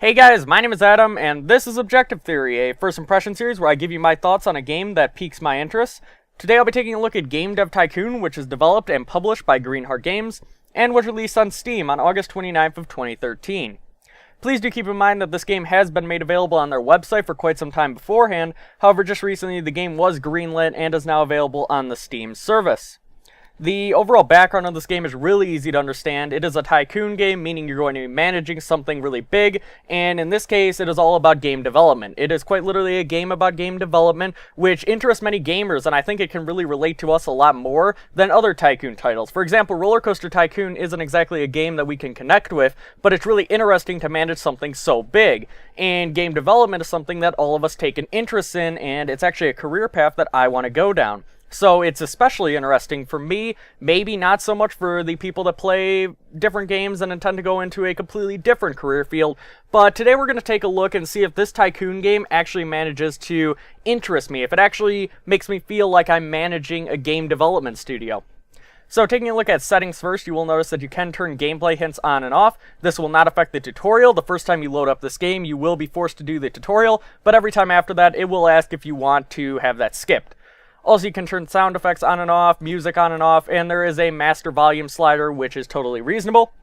Hey guys, my name is Adam, and this is Objective Theory, a first impression series where I give you my thoughts on a game that piques my interest. Today I'll be taking a look at Dev Tycoon, which is developed and published by Greenheart Games, and was released on Steam on August 29th of 2013. Please do keep in mind that this game has been made available on their website for quite some time beforehand, however just recently the game was greenlit and is now available on the Steam service. The overall background of this game is really easy to understand. It is a tycoon game, meaning you're going to be managing something really big, and in this case, it is all about game development. It is quite literally a game about game development, which interests many gamers, and I think it can really relate to us a lot more than other tycoon titles. For example, Roller Coaster Tycoon isn't exactly a game that we can connect with, but it's really interesting to manage something so big. And game development is something that all of us take an interest in, and it's actually a career path that I want to go down. So it's especially interesting for me, maybe not so much for the people that play different games and intend to go into a completely different career field, but today we're going to take a look and see if this tycoon game actually manages to interest me, if it actually makes me feel like I'm managing a game development studio. So taking a look at settings first, you will notice that you can turn gameplay hints on and off. This will not affect the tutorial. The first time you load up this game, you will be forced to do the tutorial, but every time after that, it will ask if you want to have that skipped. Also, you can turn sound effects on and off, music on and off, and there is a master volume slider, which is totally reasonable.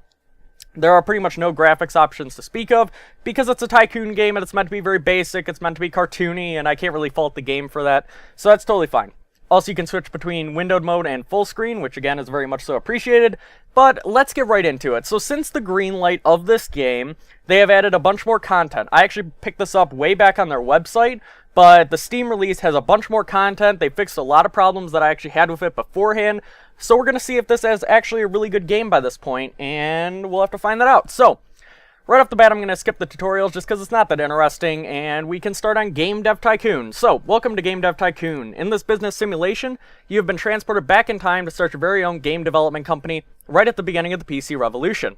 There are pretty much no graphics options to speak of, because it's a tycoon game and it's meant to be very basic, it's meant to be cartoony, and I can't really fault the game for that, so that's totally fine. Also, you can switch between windowed mode and full screen, which again is very much so appreciated, but let's get right into it. So since the green light of this game, they have added a bunch more content. I actually picked this up way back on their website, but the Steam release has a bunch more content. They fixed a lot of problems that I actually had with it beforehand, so we're going to see if this is actually a really good game by this point, and we'll have to find that out. So, right off the bat, I'm going to skip the tutorials just because it's not that interesting, and we can start on Dev Tycoon. So, welcome to Dev Tycoon. In this business simulation, you have been transported back in time to start your very own game development company right at the beginning of the PC revolution.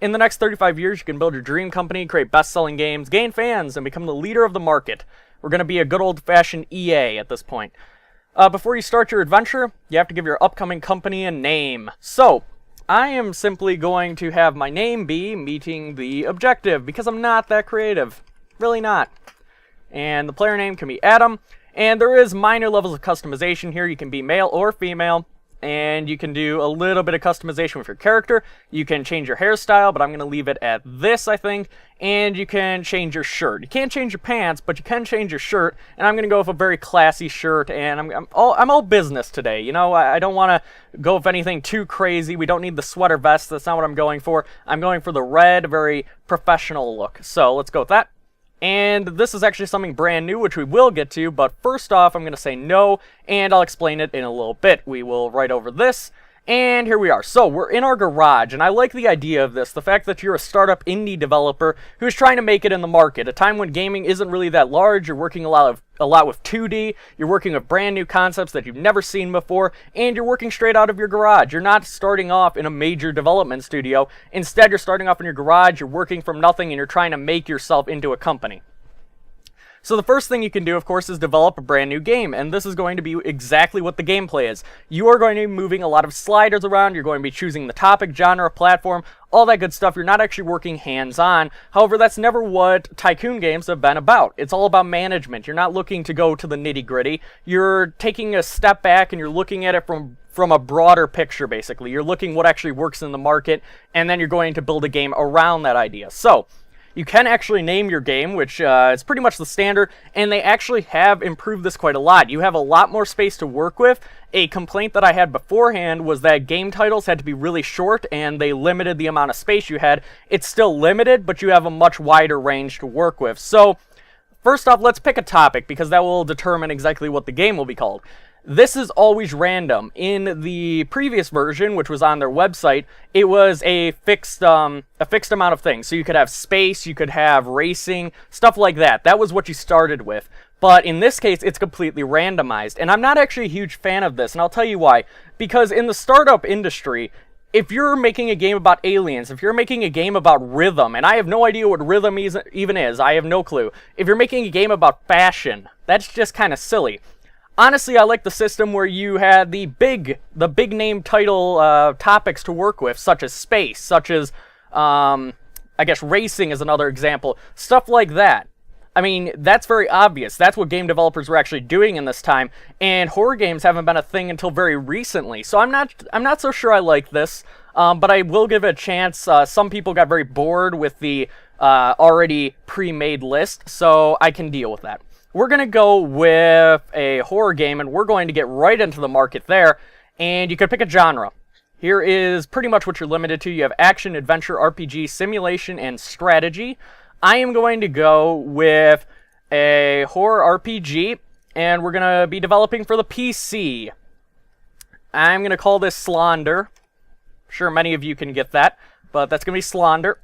In the next 35 years, you can build your dream company, create best-selling games, gain fans, and become the leader of the market. We're going to be a good old-fashioned EA at this point. Before you start your adventure, you have to give your upcoming company a name. So, I am simply going to have my name be MeetingTheObjective, because I'm not that creative. Really not. And the player name can be Adam, and there is minor levels of customization here. You can be male or female, and you can do a little bit of customization with your character. You can change your hairstyle, but I'm going to leave it at this, I think. And you can change your shirt. You can't change your pants, but you can change your shirt. And I'm going to go with a very classy shirt, and I'm all business today. You know, I don't want to go with anything too crazy. We don't need the sweater vest. That's not what I'm going for. I'm going for the red, very professional look. So let's go with that. And this is actually something brand new, which we will get to, but first off, I'm going to say no, and I'll explain it in a little bit. We will write over this, and here we are. So, we're in our garage, and I like the idea of this, the fact that you're a startup indie developer who's trying to make it in the market, a time when gaming isn't really that large, you're working a lot with 2D, you're working with brand new concepts that you've never seen before, and you're working straight out of your garage. You're not starting off in a major development studio. Instead, you're starting off in your garage, you're working from nothing, and you're trying to make yourself into a company. So the first thing you can do, of course, is develop a brand new game, and this is going to be exactly what the gameplay is. You are going to be moving a lot of sliders around, you're going to be choosing the topic, genre, platform, all that good stuff. You're not actually working hands-on. However, that's never what tycoon games have been about. It's all about management. You're not looking to go to the nitty-gritty. You're taking a step back and you're looking at it from a broader picture, basically. You're looking what actually works in the market, and then you're going to build a game around that idea. So, you can actually name your game, which is pretty much the standard, and they actually have improved this quite a lot. You have a lot more space to work with. A complaint that I had beforehand was that game titles had to be really short, and they limited the amount of space you had. It's still limited, but you have a much wider range to work with. So, first off, let's pick a topic, because that will determine exactly what the game will be called. This is always random. In the previous version, which was on their website, it was a fixed amount of things. So you could have space, you could have racing, stuff like that. That was what you started with. But in this case, it's completely randomized. And I'm not actually a huge fan of this, and I'll tell you why. Because in the startup industry, if you're making a game about aliens, if you're making a game about rhythm, and I have no idea what rhythm even is, I have no clue. If you're making a game about fashion, that's just kind of silly. Honestly, I like the system where you had the big name title topics to work with, such as space, such as I I guess racing is another example. Stuff like that. I mean, that's very obvious. That's what game developers were actually doing in this time, and horror games haven't been a thing until very recently. So I'm not so sure I like this, but I will give it a chance. Some people got very bored with the already pre-made list, so I can deal with that. We're going to go with a horror game, and we're going to get right into the market there, and you could pick a genre. Here is pretty much what you're limited to. You have action, adventure, RPG, simulation, and strategy. I am going to go with a horror RPG, and we're going to be developing for the PC. I'm going to call this Slaunder. Sure, many of you can get that, but that's going to be Slaunder.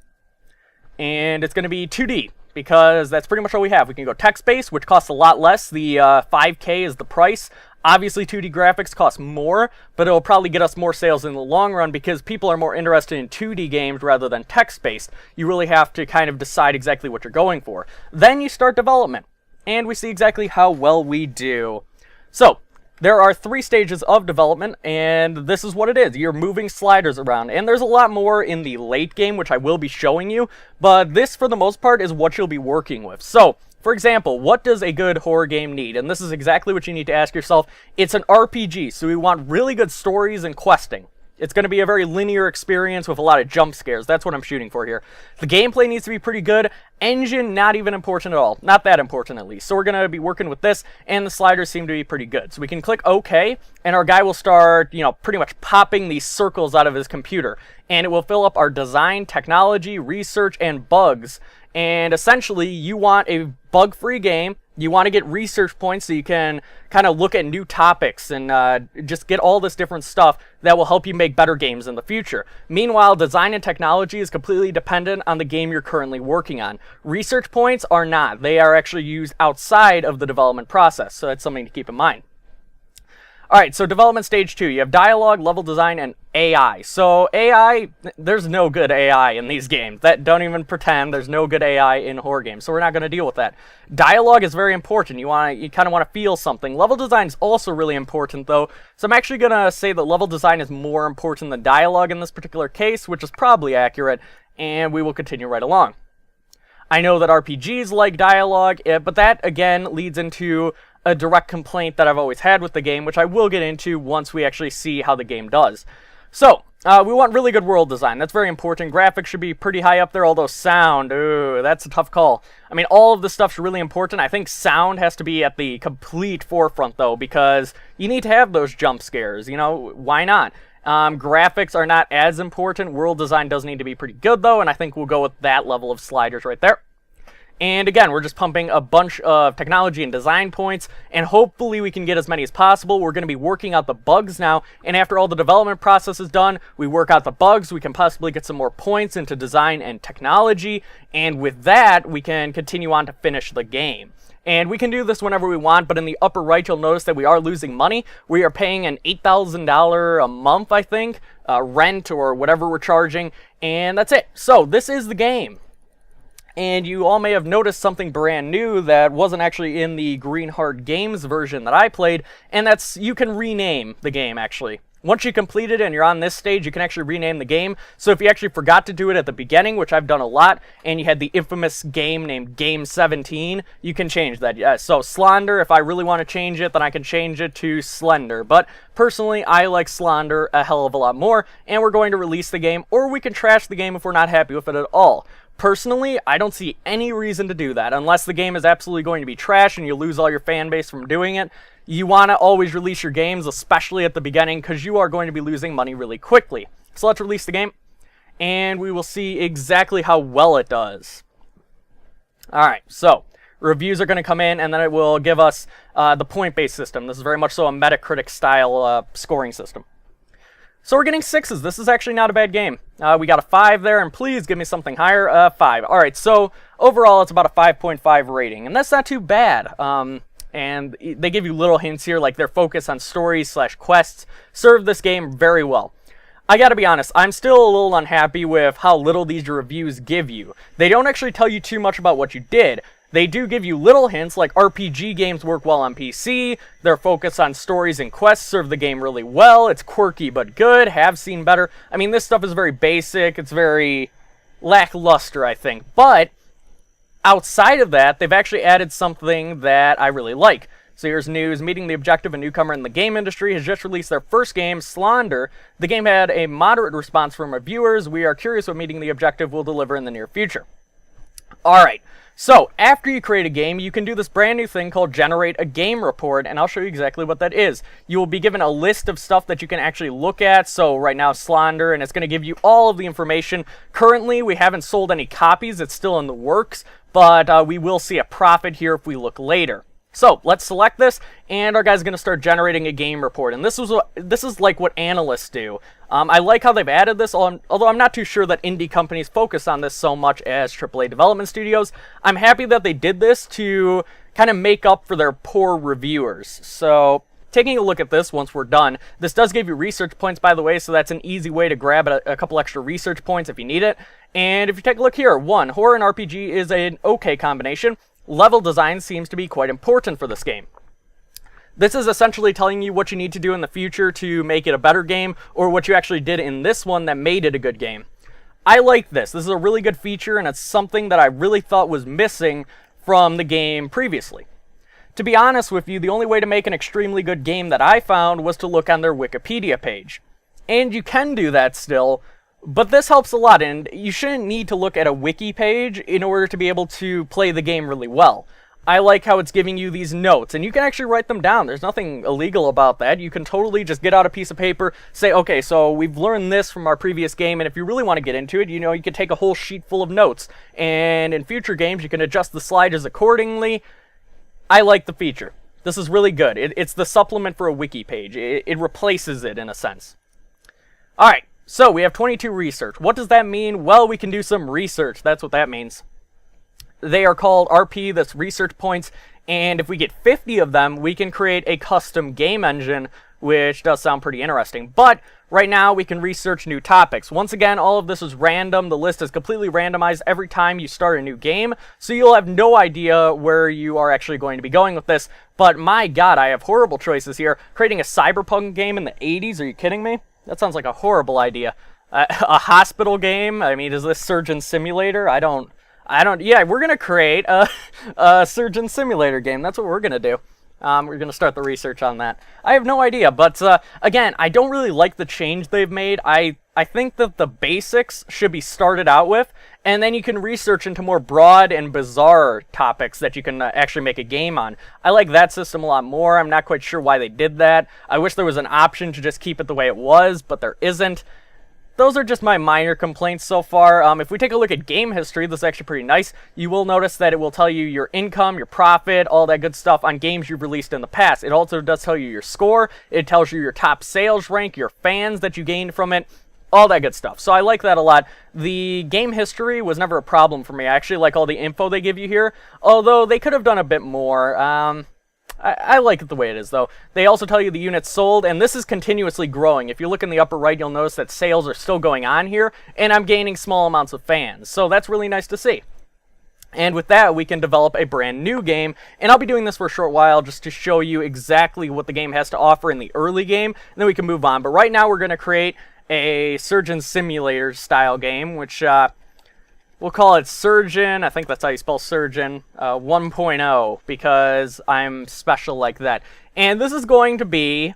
And it's going to be 2D, because that's pretty much all we have. We can go text-based, which costs a lot less. The $5K is the price. Obviously, 2D graphics cost more, but it'll probably get us more sales in the long run because people are more interested in 2D games rather than text-based. You really have to kind of decide exactly what you're going for. Then you start development, and we see exactly how well we do. So, there are 3 stages of development, and this is what it is. You're moving sliders around, and there's a lot more in the late game, which I will be showing you, but this, for the most part, is what you'll be working with. So, for example, what does a good horror game need? And this is exactly what you need to ask yourself. It's an RPG, so we want really good stories and questing. It's going to be a very linear experience with a lot of jump scares. That's what I'm shooting for here. The gameplay needs to be pretty good. Engine, not even important at all. Not that important, at least. So we're going to be working with this, and the sliders seem to be pretty good. So we can click OK, and our guy will start, pretty much popping these circles out of his computer. And it will fill up our design, technology, research, and bugs. And essentially, you want a bug-free game. You want to get research points so you can kind of look at new topics and just get all this different stuff that will help you make better games in the future. Meanwhile, design and technology is completely dependent on the game you're currently working on. Research points are not. They are actually used outside of the development process, so that's something to keep in mind. Alright, so development stage 2. You have dialogue, level design, and AI. So AI, there's no good AI in these games. Don't even pretend there's no good AI in horror games, so we're not going to deal with that. Dialogue is very important. You kind of want to feel something. Level design is also really important, though, so I'm actually going to say that level design is more important than dialogue in this particular case, which is probably accurate, and we will continue right along. I know that RPGs like dialogue, but that, again, leads into a direct complaint that I've always had with the game, which I will get into once we actually see how the game does. So, we want really good world design. That's very important. Graphics should be pretty high up there, although sound, ooh, that's a tough call. I mean, all of this stuff's really important. I think sound has to be at the complete forefront, though, because you need to have those jump scares. Why not? Graphics are not as important. World design does need to be pretty good, though, and I think we'll go with that level of sliders right there. And again, we're just pumping a bunch of technology and design points, and hopefully we can get as many as possible. We're going to be working out the bugs now, and after all the development process is done, we work out the bugs, we can possibly get some more points into design and technology, and with that, we can continue on to finish the game. And we can do this whenever we want, but in the upper right, you'll notice that we are losing money. We are paying an $8,000 a month, I think, rent or whatever we're charging, and that's it. So, this is the game. And you all may have noticed something brand new that wasn't actually in the Greenheart Games version that I played, and that's you can rename the game, actually. Once you complete it and you're on this stage, you can actually rename the game. So if you actually forgot to do it at the beginning, which I've done a lot, and you had the infamous game named Game 17, you can change that. Yeah, so Slaunder, if I really want to change it, then I can change it to Slender. But personally, I like Slaunder a hell of a lot more, and we're going to release the game, or we can trash the game if we're not happy with it at all. Personally, I don't see any reason to do that, unless the game is absolutely going to be trash and you lose all your fan base from doing it. You want to always release your games, especially at the beginning, because you are going to be losing money really quickly. So let's release the game, and we will see exactly how well it does. Alright, so reviews are going to come in, and then it will give us the point-based system. This is very much so a Metacritic-style scoring system. So we're getting 6s. This is actually not a bad game. We got a 5 there, and please give me something higher. 5. Alright, so overall it's about a 5.5 rating, and that's not too bad. And they give you little hints here, like their focus on stories/quests serve this game very well. I gotta be honest, I'm still a little unhappy with how little these reviews give you. They don't actually tell you too much about what you did. They do give you little hints, like RPG games work well on PC, their focus on stories and quests serve the game really well, it's quirky but good, have seen better. I mean, this stuff is very basic, it's very, lackluster, I think. But outside of that, they've actually added something that I really like. So here's news. Meeting the Objective, a newcomer in the game industry, has just released their first game, Slaughter. The game had a moderate response from reviewers. We are curious what Meeting the Objective will deliver in the near future. Alright, so after you create a game, you can do this brand new thing called Generate a Game Report, and I'll show you exactly what that is. You will be given a list of stuff that you can actually look at. So right now, Slaughter, and it's going to give you all of the information. Currently, we haven't sold any copies. It's still in the works, but we will see a profit here if we look later. So let's select this, and our guy's going to start generating a game report. And this is like what analysts do. I like how they've added this, although I'm not too sure that indie companies focus on this so much as AAA development studios. I'm happy that they did this to kind of make up for their poor reviewers. So taking a look at this once we're done, this does give you research points, by the way, so that's an easy way to grab a couple extra research points if you need it. And if you take a look here, 1, horror and RPG is an okay combination. Level design seems to be quite important for this game. This is essentially telling you what you need to do in the future to make it a better game, or what you actually did in this one that made it a good game. I like this. This is a really good feature, and it's something that I really thought was missing from the game previously. To be honest with you, the only way to make an extremely good game that I found was to look on their Wikipedia page. And you can do that still, but this helps a lot, and you shouldn't need to look at a wiki page in order to be able to play the game really well. I like how it's giving you these notes, and you can actually write them down. There's nothing illegal about that. You can totally just get out a piece of paper, say, okay, so we've learned this from our previous game, and if you really want to get into it, you can take a whole sheet full of notes. And in future games, you can adjust the sliders accordingly. I like the feature. This is really good. It's the supplement for a wiki page. It replaces it in a sense. Alright. So, we have 22 research. What does that mean? Well, we can do some research. That's what that means. They are called RP, that's research points, and if we get 50 of them, we can create a custom game engine, which does sound pretty interesting. But, right now, we can research new topics. Once again, all of this is random. The list is completely randomized every time you start a new game, so you'll have no idea where you are actually going to be going with this. But, my god, I have horrible choices here. Creating a cyberpunk game in the 80s? Are you kidding me? That sounds like a horrible idea. A hospital game? I mean, is this Surgeon Simulator? I don't, yeah, we're going to create a Surgeon Simulator game. That's what we're going to do. We're going to start the research on that. I have no idea, but again, I don't really like the change they've made. I think that the basics should be started out with, and then you can research into more broad and bizarre topics that you can actually make a game on. I like that system a lot more. I'm not quite sure why they did that. I wish there was an option to just keep it the way it was, but there isn't. Those are just my minor complaints so far. If we take a look at game history, this is actually pretty nice. You will notice that it will tell you your income, your profit, all that good stuff on games you've released in the past. It also does tell you your score. It tells you your top sales rank, your fans that you gained from it, all that good stuff. So I like that a lot. The game history was never a problem for me. I actually like all the info they give you here, although they could have done a bit more. I like it the way it is, though. They also tell you the units sold, and this is continuously growing. If you look in the upper right, you'll notice that sales are still going on here, and I'm gaining small amounts of fans. So that's really nice to see. And with that, we can develop a brand new game, and I'll be doing this for a short while just to show you exactly what the game has to offer in the early game, and then we can move on. But right now, we're going to create a Surgeon Simulator style game, which we'll call it Surgeon, I think that's how you spell Surgeon, 1.0, because I'm special like that. And this is going to be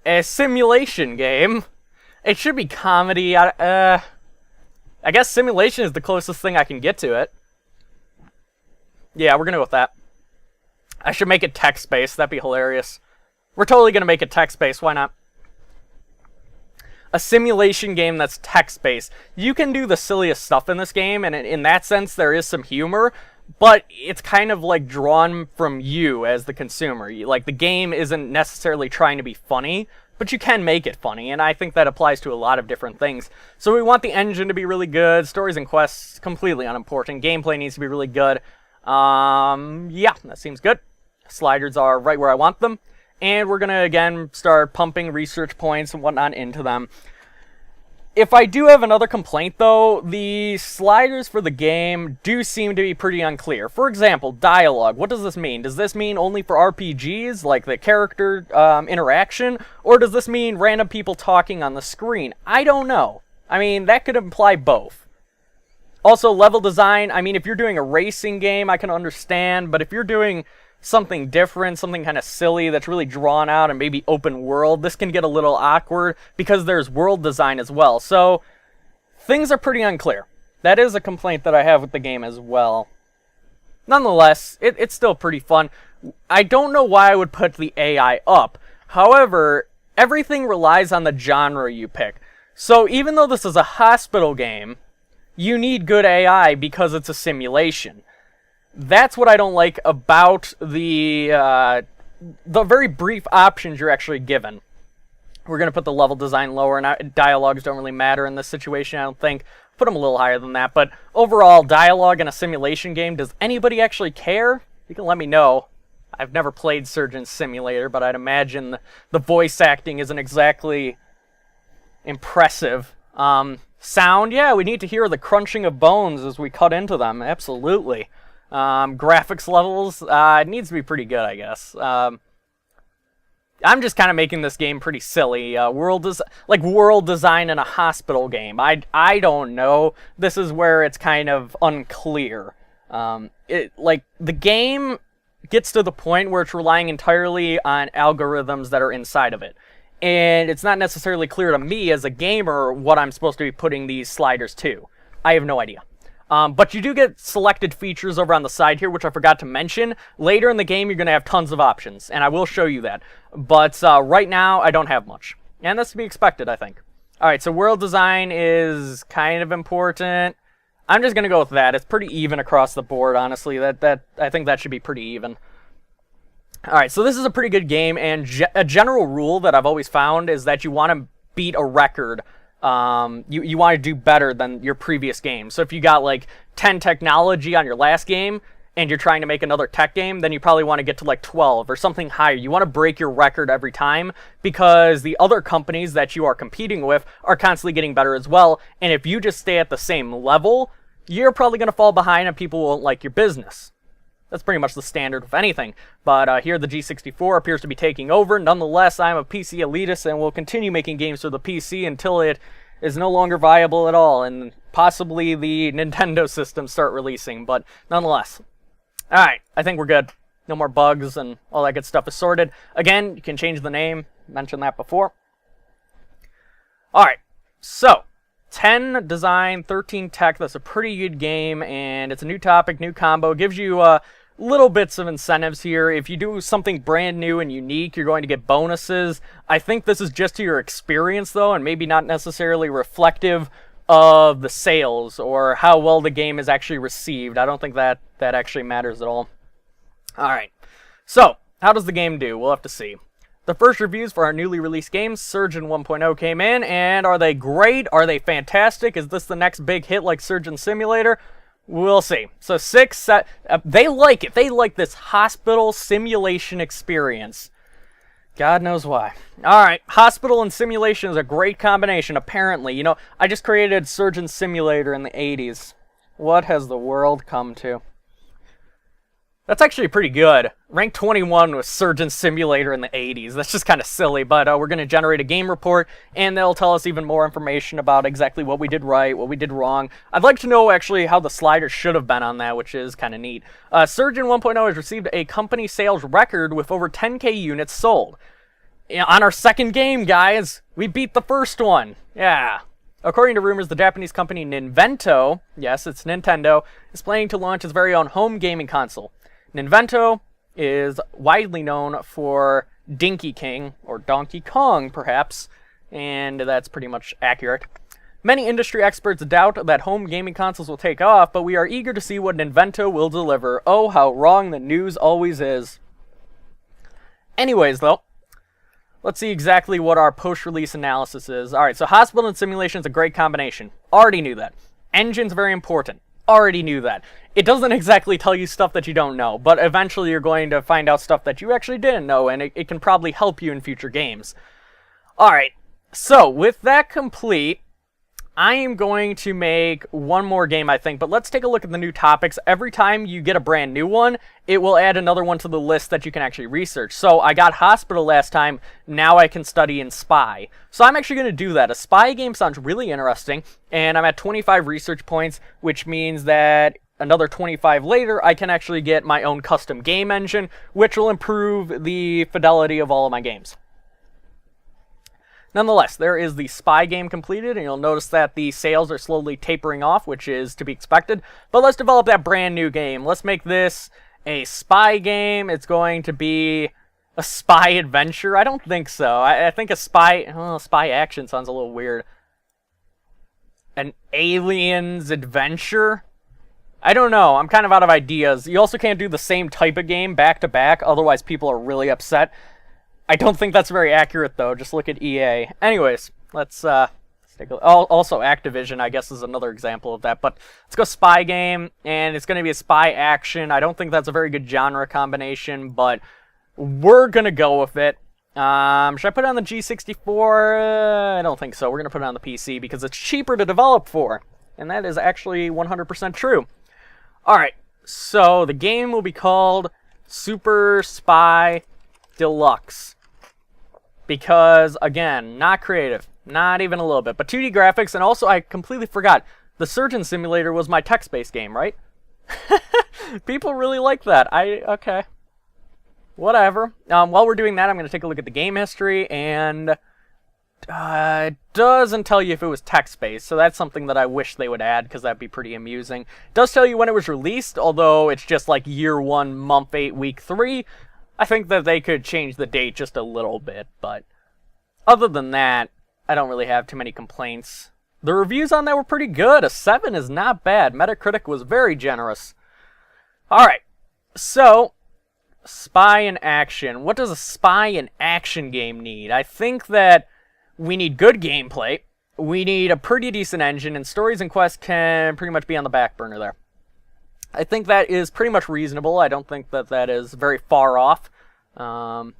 a simulation game. It should be comedy. I guess simulation is the closest thing I can get to it. Yeah, we're going to go with that. I should make it text-based. That'd be hilarious. We're totally going to make it text-based. Why not? A simulation game that's text-based. You can do the silliest stuff in this game, and in that sense, there is some humor, but it's kind of like drawn from you as the consumer. Like, the game isn't necessarily trying to be funny, but you can make it funny, and I think that applies to a lot of different things. So we want the engine to be really good, stories and quests completely unimportant, gameplay needs to be really good. Yeah, that seems good. Sliders are right where I want them. And we're going to, again, start pumping research points and whatnot into them. If I do have another complaint, though, the sliders for the game do seem to be pretty unclear. For example, dialogue. What does this mean? Does this mean only for RPGs, like the character interaction? Or does this mean random people talking on the screen? I don't know. I mean, that could imply both. Also, level design, I mean, if you're doing a racing game, I can understand, but if you're doing something different, something kind of silly that's really drawn out and maybe open world, this can get a little awkward because there's world design as well. So, things are pretty unclear. That is a complaint that I have with the game as well. Nonetheless, it's still pretty fun. I don't know why I would put the AI up. However, everything relies on the genre you pick. So even though this is a hospital game, you need good AI because it's a simulation. That's what I don't like about the very brief options you're actually given. We're going to put the level design lower, and dialogues don't really matter in this situation, I don't think. Put them a little higher than that, but overall, dialogue in a simulation game, does anybody actually care? You can let me know. I've never played Surgeon Simulator, but I'd imagine the voice acting isn't exactly impressive. Sound, yeah, we need to hear the crunching of bones as we cut into them, absolutely. Graphics levels, it needs to be pretty good, I guess. I'm just kind of making this game pretty silly. World design in a hospital game. I don't know. This is where it's kind of unclear. The game gets to the point where it's relying entirely on algorithms that are inside of it. And it's not necessarily clear to me as a gamer what I'm supposed to be putting these sliders to. I have no idea. But you do get selected features over on the side here, which I forgot to mention. Later in the game, you're going to have tons of options, and I will show you that. But right now, I don't have much. And that's to be expected, I think. Alright, so world design is kind of important. I'm just going to go with that. It's pretty even across the board, honestly. I think that should be pretty even. Alright, so this is a pretty good game, and a general rule that I've always found is that you want to beat a record. You want to do better than your previous game. So if you got like 10 technology on your last game and you're trying to make another tech game, then you probably want to get to like 12 or something higher. You want to break your record every time because the other companies that you are competing with are constantly getting better as well. And if you just stay at the same level, you're probably going to fall behind and people won't like your business. That's pretty much the standard with anything. But here the G64 appears to be taking over. Nonetheless, I'm a PC elitist and will continue making games for the PC until it is no longer viable at all. And possibly the Nintendo systems start releasing. But nonetheless. Alright, I think we're good. No more bugs and all that good stuff is sorted. Again, you can change the name. Mentioned that before. Alright, so 10 design, 13 tech. That's a pretty good game. And it's a new topic, new combo. Gives you little bits of incentives here. If you do something brand new and unique, you're going to get bonuses. I think this is just to your experience, though, and maybe not necessarily reflective of the sales or how well the game is actually received. I don't think that actually matters at all. Alright, so how does the game do? We'll have to see. The first reviews for our newly released games, Surgeon 1.0, came in, and are they great? Are they fantastic? Is this the next big hit like Surgeon Simulator? We'll see. So 6, they like it. They like this hospital simulation experience. God knows why. Alright, hospital and simulation is a great combination, apparently. You know, I just created Surgeon Simulator in the 80s. What has the world come to? That's actually pretty good. Rank 21 was Surgeon Simulator in the 80s. That's just kind of silly, but we're going to generate a game report, and they'll tell us even more information about exactly what we did right, what we did wrong. I'd like to know, actually, how the slider should have been on that, which is kind of neat. Surgeon 1.0 has received a company sales record with over 10K units sold. On our second game, guys, we beat the first one. Yeah. According to rumors, the Japanese company Ninvento, yes, it's Nintendo, is planning to launch its very own home gaming console. Ninvento is widely known for Dinky King, or Donkey Kong, perhaps, and that's pretty much accurate. Many industry experts doubt that home gaming consoles will take off, but we are eager to see what Ninvento will deliver. Oh, how wrong the news always is. Anyways, though, let's see exactly what our post-release analysis is. Alright, so hospital and simulation is a great combination. Already knew that. Engine's very important. Already knew that. It doesn't exactly tell you stuff that you don't know, but eventually you're going to find out stuff that you actually didn't know, and it can probably help you in future games. Alright, so with that complete, I am going to make one more game, I think, but let's take a look at the new topics. Every time you get a brand new one, it will add another one to the list that you can actually research. So I got Hospital last time, now I can study in Spy. So I'm actually going to do that. A Spy game sounds really interesting, and I'm at 25 research points, which means that another 25 later, I can actually get my own custom game engine, which will improve the fidelity of all of my games. Nonetheless, there is the Spy game completed, and you'll notice that the sales are slowly tapering off, which is to be expected. But let's develop that brand new game. Let's make this a Spy game. It's going to be a Spy adventure. I don't think so. I think a Spy action sounds a little weird. An aliens adventure? I don't know. I'm kind of out of ideas. You also can't do the same type of game back to back, otherwise people are really upset. I don't think that's very accurate, though. Just look at EA. Anyways, let's take a look. Also, Activision, I guess, is another example of that. But let's go Spy game, and it's going to be a Spy action. I don't think that's a very good genre combination, but we're going to go with it. Should I put it on the G64? I don't think so. We're going to put it on the PC because it's cheaper to develop for. And that is actually 100% true. Alright, so the game will be called Super Spy Deluxe. Because, again, not creative. Not even a little bit. But 2D graphics, and also I completely forgot. The Surgeon Simulator was my text-based game, right? People really like that. Okay. Whatever. While we're doing that, I'm going to take a look at the game history, and it doesn't tell you if it was text-based, so that's something that I wish they would add, because that'd be pretty amusing. It does tell you when it was released, although it's just like year 1, month 8, week 3. I think that they could change the date just a little bit, but other than that, I don't really have too many complaints. The reviews on that were pretty good. A 7 is not bad. Metacritic was very generous. Alright, so Spy in action. What does a Spy in action game need? I think that we need good gameplay, we need a pretty decent engine, and stories and quests can pretty much be on the back burner there. I think that is pretty much reasonable. I don't think that that is very far off. I'm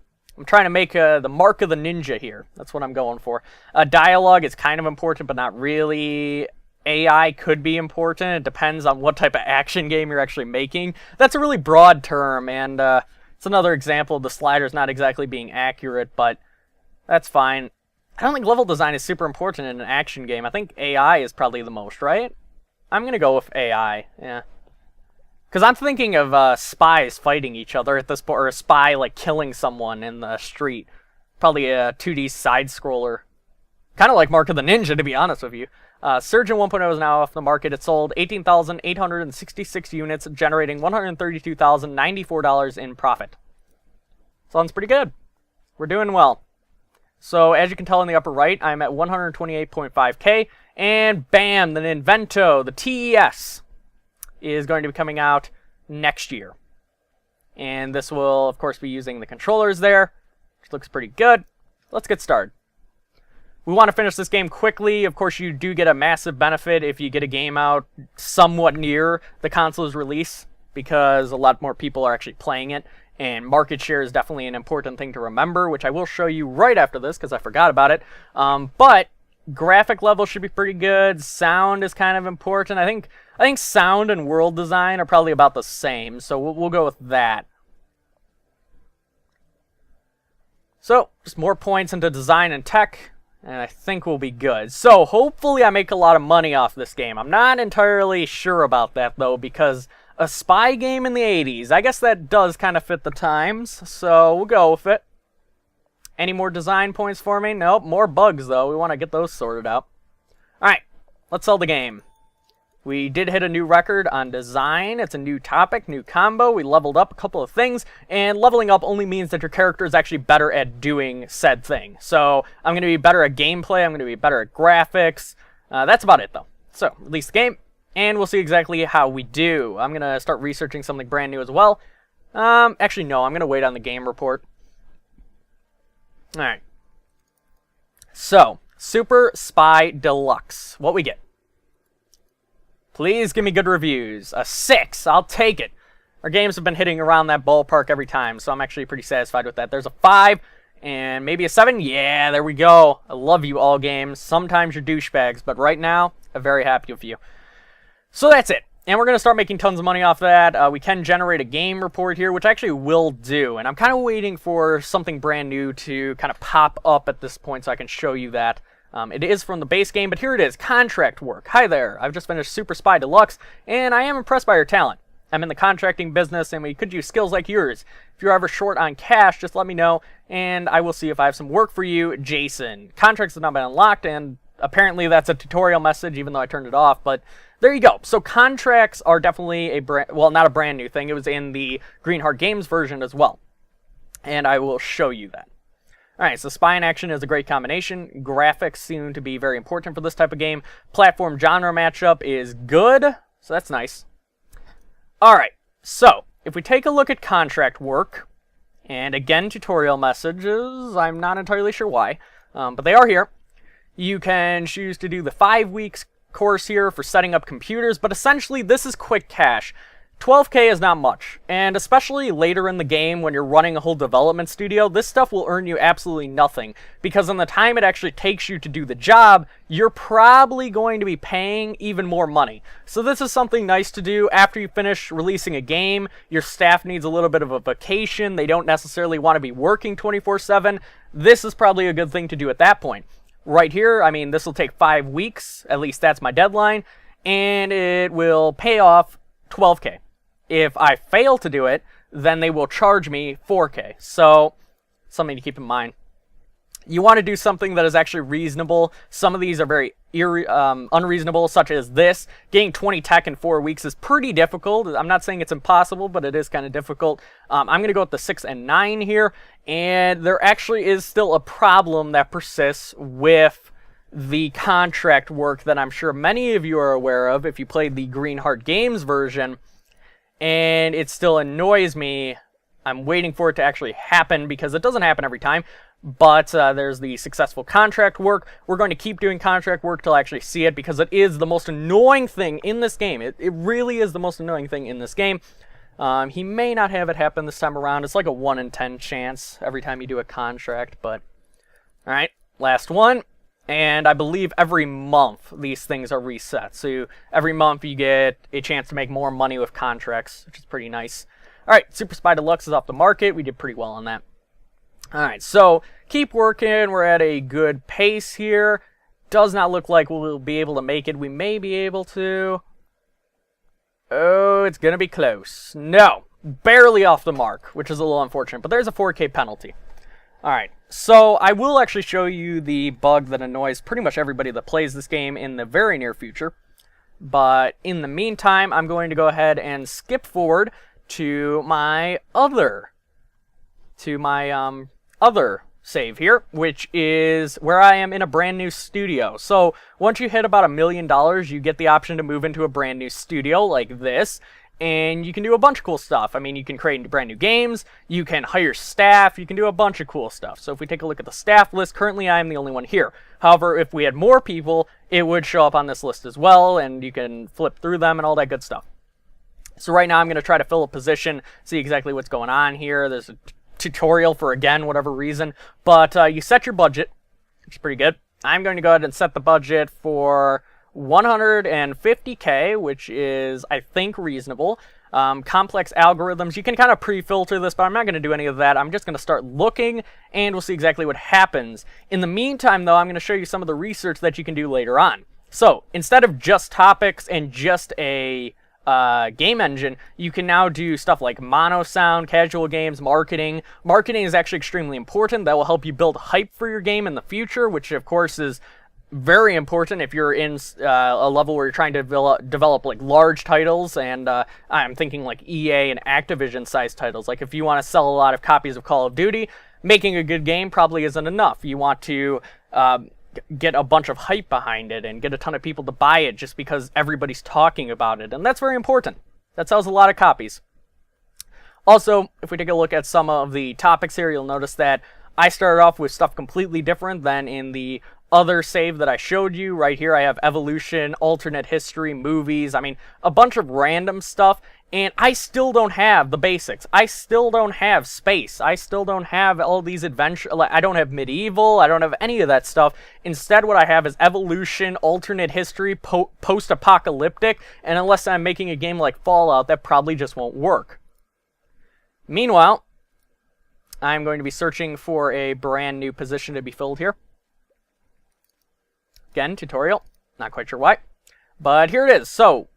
trying to make the mark of the ninja here. That's what I'm going for. Dialogue is kind of important, but not really. AI could be important. It depends on what type of action game you're actually making. That's a really broad term, and it's another example of the sliders not exactly being accurate, but that's fine. I don't think level design is super important in an action game. I think AI is probably the most, right? I'm going to go with AI, yeah. Because I'm thinking of spies fighting each other at this point, or a spy like killing someone in the street. Probably a 2D side-scroller. Kind of like Mark of the Ninja, to be honest with you. Surgeon 1.0 is now off the market. It sold 18,866 units, generating $132,094 in profit. Sounds pretty good. We're doing well. So, as you can tell in the upper right, I'm at 128.5k, and bam, the Invento, the TES, is going to be coming out next year. And this will, of course, be using the controllers there, which looks pretty good. Let's get started. We want to finish this game quickly. Of course, you do get a massive benefit if you get a game out somewhat near the console's release, because a lot more people are actually playing it. And market share is definitely an important thing to remember, which I will show you right after this, because I forgot about it. But graphic level should be pretty good. Sound is kind of important. I think sound and world design are probably about the same, so we'll go with that. So, just more points into design and tech, and I think we'll be good. So, hopefully I make a lot of money off this game. I'm not entirely sure about that, though, because a spy game in the 80s, I guess that does kind of fit the times, so we'll go with it. Any more design points for me? Nope, more bugs, though. We want to get those sorted out. Alright, let's sell the game. We did hit a new record on design. It's a new topic, new combo. We leveled up a couple of things, and leveling up only means that your character is actually better at doing said thing. So I'm going to be better at gameplay. I'm going to be better at graphics. That's about it, though. So, release the game, and we'll see exactly how we do. I'm going to start researching something brand new as well. Actually, no, I'm going to wait on the game report. Alright. So, Super Spy Deluxe. What we get? Please give me good reviews. A 6, I'll take it. Our games have been hitting around that ballpark every time, so I'm actually pretty satisfied with that. There's a 5, And maybe a 7? Yeah, there we go. I love you, all games. Sometimes you're douchebags, but right now, I'm very happy with you. So that's it. And we're going to start making tons of money off that. We can generate a game report here, which I actually will do. And I'm kind of waiting for something brand new to kind of pop up at this point so I can show you that. It is from the base game, but here it is, contract work. Hi there, I've just finished Super Spy Deluxe, and I am impressed by your talent. I'm in the contracting business, and we could use skills like yours. If you're ever short on cash, just let me know, and I will see if I have some work for you, Jason. Contracts have not been unlocked, and apparently that's a tutorial message, even though I turned it off, but there you go. So contracts are definitely not a brand new thing. It was in the Greenheart Games version as well. And I will show you that. Alright, so spy and action is a great combination. Graphics seem to be very important for this type of game. Platform genre matchup is good, so that's nice. Alright, so if we take a look at contract work, and again tutorial messages, I'm not entirely sure why, but they are here. You can choose to do the 5 weeks course here for setting up computers, but essentially this is quick cash. 12K is not much, and especially later in the game when you're running a whole development studio, this stuff will earn you absolutely nothing, because in the time it actually takes you to do the job, you're probably going to be paying even more money. So this is something nice to do after you finish releasing a game. Your staff needs a little bit of a vacation, they don't necessarily want to be working 24/7. This is probably a good thing to do at that point. Right here, I mean, this will take 5 weeks, at least that's my deadline, and it will pay off 12K. If I fail to do it, then they will charge me 4K. So, something to keep in mind. You want to do something that is actually reasonable. Some of these are very unreasonable, such as this. Getting 20 tech in 4 weeks is pretty difficult. I'm not saying it's impossible, but it is kind of difficult. I'm going to go with the 6 and 9 here. And there actually is still a problem that persists with the contract work that I'm sure many of you are aware of if you played the Greenheart Games version. And it still annoys me. I'm waiting for it to actually happen because it doesn't happen every time. But there's the successful contract work. We're going to keep doing contract work till I actually see it because it is the most annoying thing in this game. It really is the most annoying thing in this game. He may not have it happen this time around. It's like a 1 in 10 chance every time you do a contract. But alright, last one. And I believe every month these things are reset. So every month you get a chance to make more money with contracts, which is pretty nice. Alright, Super Spy Deluxe is off the market. We did pretty well on that. Alright, so keep working. We're at a good pace here. Does not look like we'll be able to make it. We may be able to. Oh, it's going to be close. No, barely off the mark, which is a little unfortunate. But there's a 4K penalty. Alright, so I will actually show you the bug that annoys pretty much everybody that plays this game in the very near future. But in the meantime, I'm going to go ahead and skip forward to my other save here, which is where I am in a brand new studio. So once you hit about $1 million, you get the option to move into a brand new studio like this. And you can do a bunch of cool stuff. I mean, you can create brand new games, you can hire staff, you can do a bunch of cool stuff. So if we take a look at the staff list, currently I am the only one here. However, if we had more people, it would show up on this list as well, and you can flip through them and all that good stuff. So right now I'm going to try to fill a position, see exactly what's going on here. There's a tutorial for, again, whatever reason. But you set your budget, which is pretty good. I'm going to go ahead and set the budget for 150K, which is, I think, reasonable. Complex algorithms, you can kind of pre-filter this, but I'm not going to do any of that. I'm just going to start looking, and we'll see exactly what happens. In the meantime, though, I'm going to show you some of the research that you can do later on. So, instead of just topics and just a game engine, you can now do stuff like mono sound, casual games, marketing. Marketing is actually extremely important. That will help you build hype for your game in the future, which, of course, is very important if you're in a level where you're trying to develop like large titles, and I'm thinking like EA and Activision sized titles. Like if you want to sell a lot of copies of Call of Duty, making a good game probably isn't enough. You want to get a bunch of hype behind it and get a ton of people to buy it just because everybody's talking about it, and that's very important. That sells a lot of copies. Also, if we take a look at some of the topics here, you'll notice that I started off with stuff completely different than in the other save that I showed you. Right here I have evolution, alternate history, movies, I mean a bunch of random stuff, And I still don't have the basics. I still don't have space. I still don't have all these adventure. I don't have medieval. I don't have any of that stuff. Instead, what I have is evolution, alternate history, post-apocalyptic. And unless I'm making a game like Fallout, that probably just won't work. Meanwhile, I'm going to be searching for a brand new position to be filled here. Again, tutorial. Not quite sure why. But here it is. So,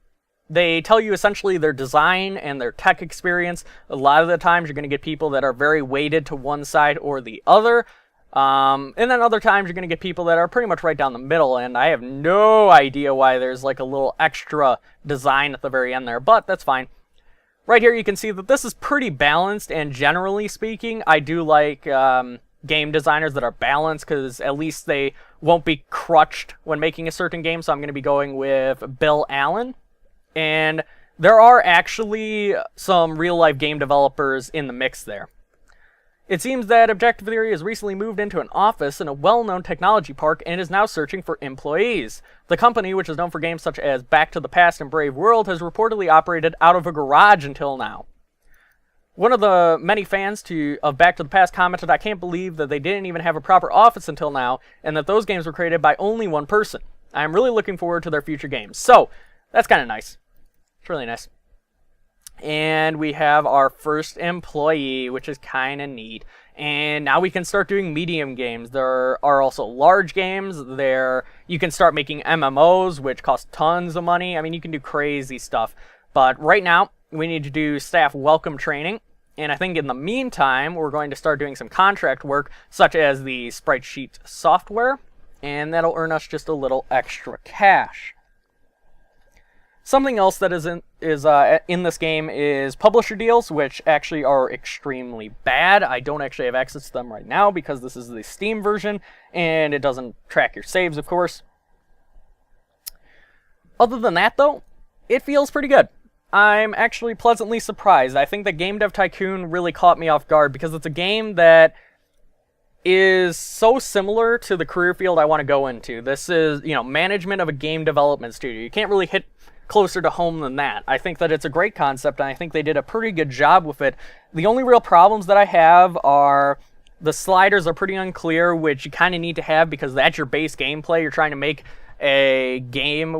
they tell you essentially their design and their tech experience. A lot of the times you're going to get people that are very weighted to one side or the other. And then other times you're going to get people that are pretty much right down the middle. And I have no idea why there's like a little extra design at the very end there. But that's fine. Right here you can see that this is pretty balanced. And generally speaking, I do like game designers that are balanced, because at least they won't be crutched when making a certain game. So I'm going to be going with Bill Allen. And there are actually some real-life game developers in the mix there. It seems that Objective Theory has recently moved into an office in a well-known technology park and is now searching for employees. The company, which is known for games such as Back to the Past and Brave World, has reportedly operated out of a garage until now. One of the many fans of Back to the Past commented, "I can't believe that they didn't even have a proper office until now, and that those games were created by only one person. I am really looking forward to their future games." So, that's kind of nice. It's really nice. And we have our first employee, which is kind of neat. And now we can start doing medium games. There are also large games. You can start making MMOs, which cost tons of money. I mean, you can do crazy stuff. But right now, we need to do staff welcome training. And I think in the meantime, we're going to start doing some contract work, such as the sprite sheet software. And that'll earn us just a little extra cash. Something else that is in this game is publisher deals, which actually are extremely bad. I don't actually have access to them right now because this is the Steam version, and it doesn't track your saves, of course. Other than that, though, it feels pretty good. I'm actually pleasantly surprised. I think that Game Dev Tycoon really caught me off guard because it's a game that is so similar to the career field I want to go into. This is, management of a game development studio. You can't really hit closer to home than that. I think that it's a great concept, and I think they did a pretty good job with it. The only real problems that I have are the sliders are pretty unclear, which you kind of need to have because that's your base gameplay. You're trying to make a game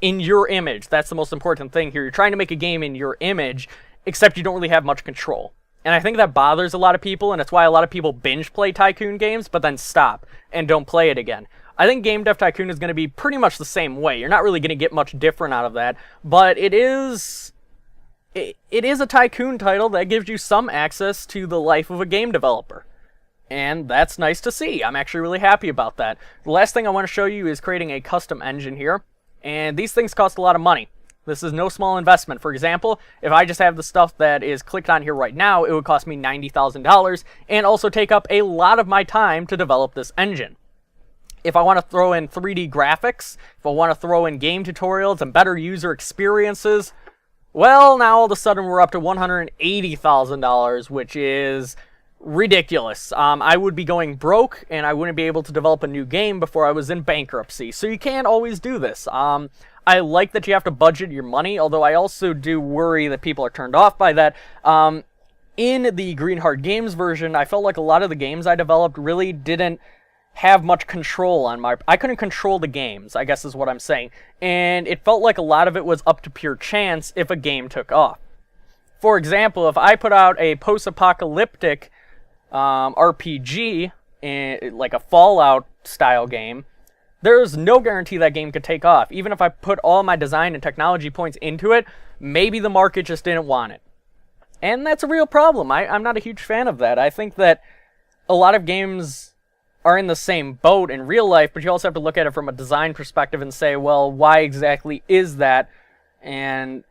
in your image. That's the most important thing here. You're trying to make a game in your image, except you don't really have much control. And I think that bothers a lot of people, and it's why a lot of people binge play Tycoon games, but then stop and don't play it again. I think Game Dev Tycoon is going to be pretty much the same way. You're not really going to get much different out of that, but it is a Tycoon title that gives you some access to the life of a game developer. And that's nice to see. I'm actually really happy about that. The last thing I want to show you is creating a custom engine here, and these things cost a lot of money. This is no small investment. For example, if I just have the stuff that is clicked on here right now, it would cost me $90,000 and also take up a lot of my time to develop this engine. If I want to throw in 3D graphics, if I want to throw in game tutorials and better user experiences, well, now all of a sudden we're up to $180,000, which is ridiculous. I would be going broke, and I wouldn't be able to develop a new game before I was in bankruptcy. So you can't always do this. I like that you have to budget your money, although I also do worry that people are turned off by that. In the Greenheart Games version, I felt like a lot of the games I developed really didn't have much control on I couldn't control the games, I guess is what I'm saying. And it felt like a lot of it was up to pure chance if a game took off. For example, if I put out a post-apocalyptic RPG, like a Fallout style game, there's no guarantee that game could take off. Even if I put all my design and technology points into it, maybe the market just didn't want it. And that's a real problem. I'm not a huge fan of that. I think that a lot of games are in the same boat in real life, but you also have to look at it from a design perspective and say, well, why exactly is that? And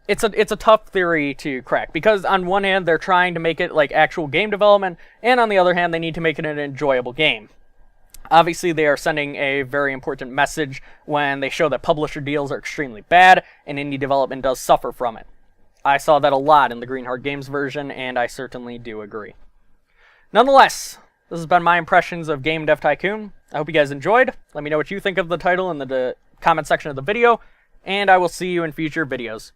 it's a tough theory to crack, because on one hand, they're trying to make it like actual game development, and on the other hand, they need to make it an enjoyable game. Obviously, they are sending a very important message when they show that publisher deals are extremely bad, and indie development does suffer from it. I saw that a lot in the Greenheart Games version, and I certainly do agree. Nonetheless, this has been my impressions of Game Dev Tycoon. I hope you guys enjoyed. Let me know what you think of the title in the comment section of the video, and I will see you in future videos.